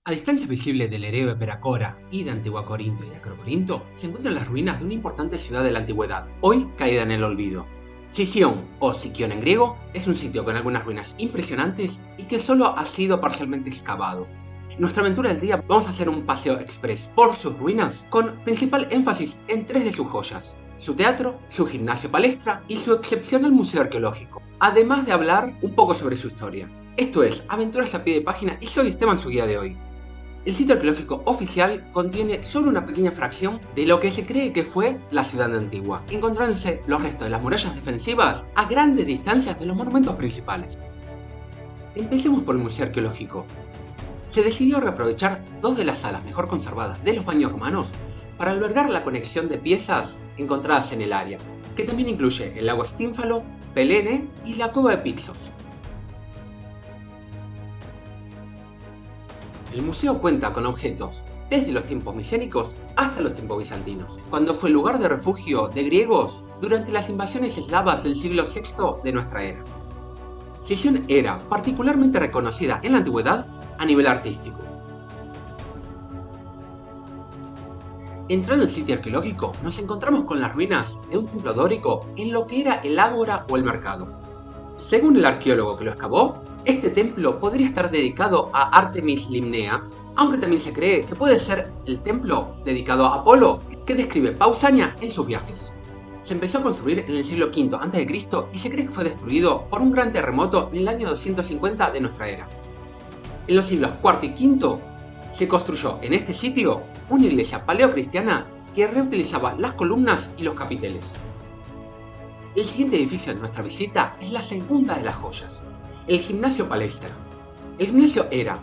A distancia visible del Ereo de Peracora y de Antigua Corinto y Acrocorinto se encuentran las ruinas de una importante ciudad de la antigüedad, hoy caída en el olvido. Sición, o Sikion en griego, es un sitio con algunas ruinas impresionantes y que solo ha sido parcialmente excavado. En nuestra aventura del día vamos a hacer un paseo express por sus ruinas con principal énfasis en tres de sus joyas: su teatro, su gimnasio palestra y su excepcional museo arqueológico, además de hablar un poco sobre su historia. Esto es Aventuras a pie de página y soy Esteban, su guía de hoy. El sitio arqueológico oficial contiene solo una pequeña fracción de lo que se cree que fue la ciudad antigua, encontrándose los restos de las murallas defensivas a grandes distancias de los monumentos principales. Empecemos por el museo arqueológico. Se decidió reaprovechar dos de las salas mejor conservadas de los baños romanos para albergar la conexión de piezas encontradas en el área, que también incluye el lago Stínfalo, Pelene y la cueva de Pixos. El museo cuenta con objetos desde los tiempos micénicos hasta los tiempos bizantinos, cuando fue lugar de refugio de griegos durante las invasiones eslavas del siglo VI de nuestra era. Sición era particularmente reconocida en la antigüedad a nivel artístico. Entrando al sitio arqueológico, nos encontramos con las ruinas de un templo dórico en lo que era el ágora o el mercado. Según el arqueólogo que lo excavó, este templo podría estar dedicado a Artemis Limnea, aunque también se cree que puede ser el templo dedicado a Apolo que describe Pausania en sus viajes. Se empezó a construir en el siglo V a.C. y se cree que fue destruido por un gran terremoto en el año 250 de nuestra era. En los siglos IV y V se construyó en este sitio una iglesia paleocristiana que reutilizaba las columnas y los capiteles. El siguiente edificio de nuestra visita es la segunda de las joyas, el gimnasio palestra. El gimnasio era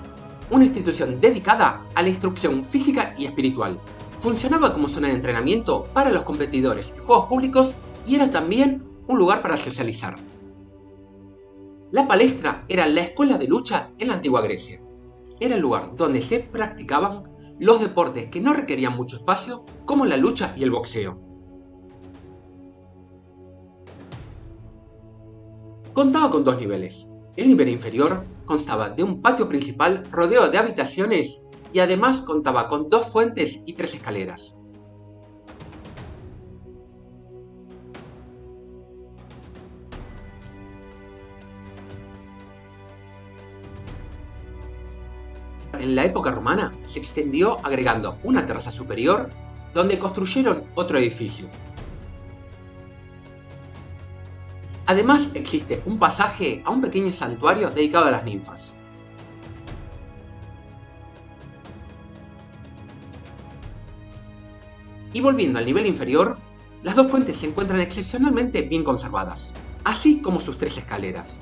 una institución dedicada a la instrucción física y espiritual. Funcionaba como zona de entrenamiento para los competidores en juegos públicos y era también un lugar para socializar. La palestra era la escuela de lucha en la antigua Grecia. Era el lugar donde se practicaban los deportes que no requerían mucho espacio, como la lucha y el boxeo. Contaba con dos niveles. El nivel inferior constaba de un patio principal rodeado de habitaciones y además contaba con dos fuentes y tres escaleras. En la época romana se extendió agregando una terraza superior donde construyeron otro edificio. Además existe un pasaje a un pequeño santuario dedicado a las ninfas. Y volviendo al nivel inferior, las dos fuentes se encuentran excepcionalmente bien conservadas, así como sus tres escaleras.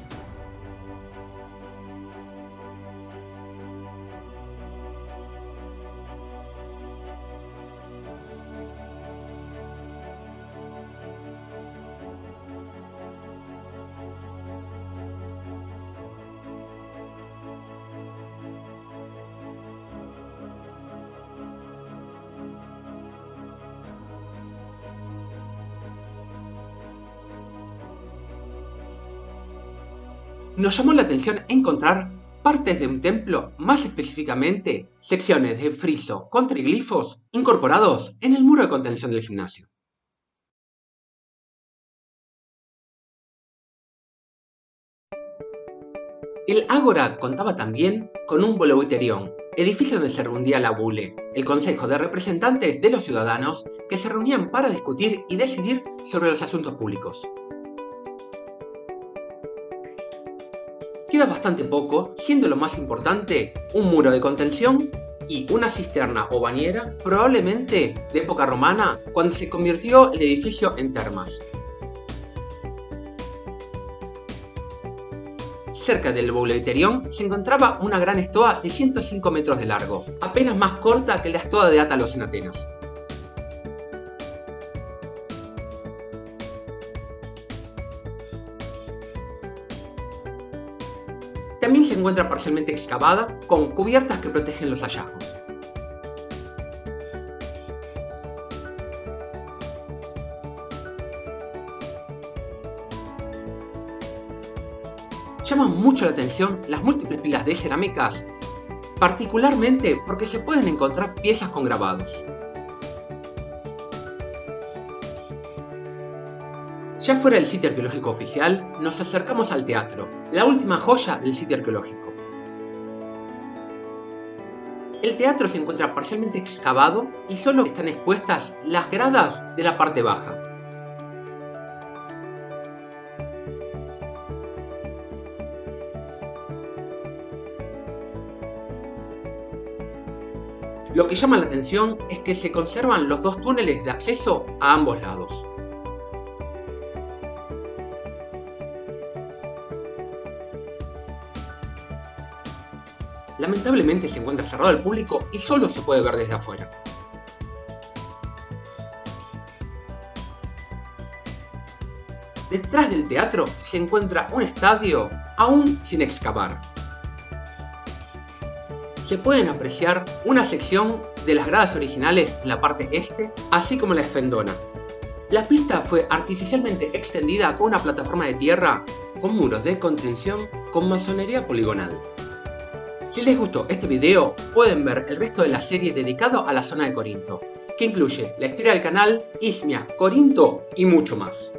Nos llamó la atención encontrar partes de un templo, más específicamente secciones de friso con triglifos incorporados en el muro de contención del gimnasio. El ágora contaba también con un boleuterión, edificio donde se reunía la bule, el consejo de representantes de los ciudadanos que se reunían para discutir y decidir sobre los asuntos públicos. Queda bastante poco, siendo lo más importante un muro de contención y una cisterna o bañera, probablemente de época romana, cuando se convirtió el edificio en termas. Cerca del boleuterión se encontraba una gran estoa de 105 metros de largo, apenas más corta que la estoa de Átalos en Atenas. También se encuentra parcialmente excavada, con cubiertas que protegen los hallazgos. Llaman mucho la atención las múltiples pilas de cerámicas particularmente porque se pueden encontrar piezas con grabados. Ya fuera del sitio arqueológico oficial, nos acercamos al teatro, la última joya del sitio arqueológico. El teatro se encuentra parcialmente excavado y solo están expuestas las gradas de la parte baja. Lo que llama la atención es que se conservan los dos túneles de acceso a ambos lados. Lamentablemente se encuentra cerrado al público y solo se puede ver desde afuera. Detrás del teatro se encuentra un estadio aún sin excavar. Se pueden apreciar una sección de las gradas originales en la parte este, así como la esfendona. La pista fue artificialmente extendida con una plataforma de tierra con muros de contención con masonería poligonal. Si les gustó este video, pueden ver el resto de la serie dedicado a la zona de Corinto, que incluye la historia del canal, Ismia, Corinto y mucho más.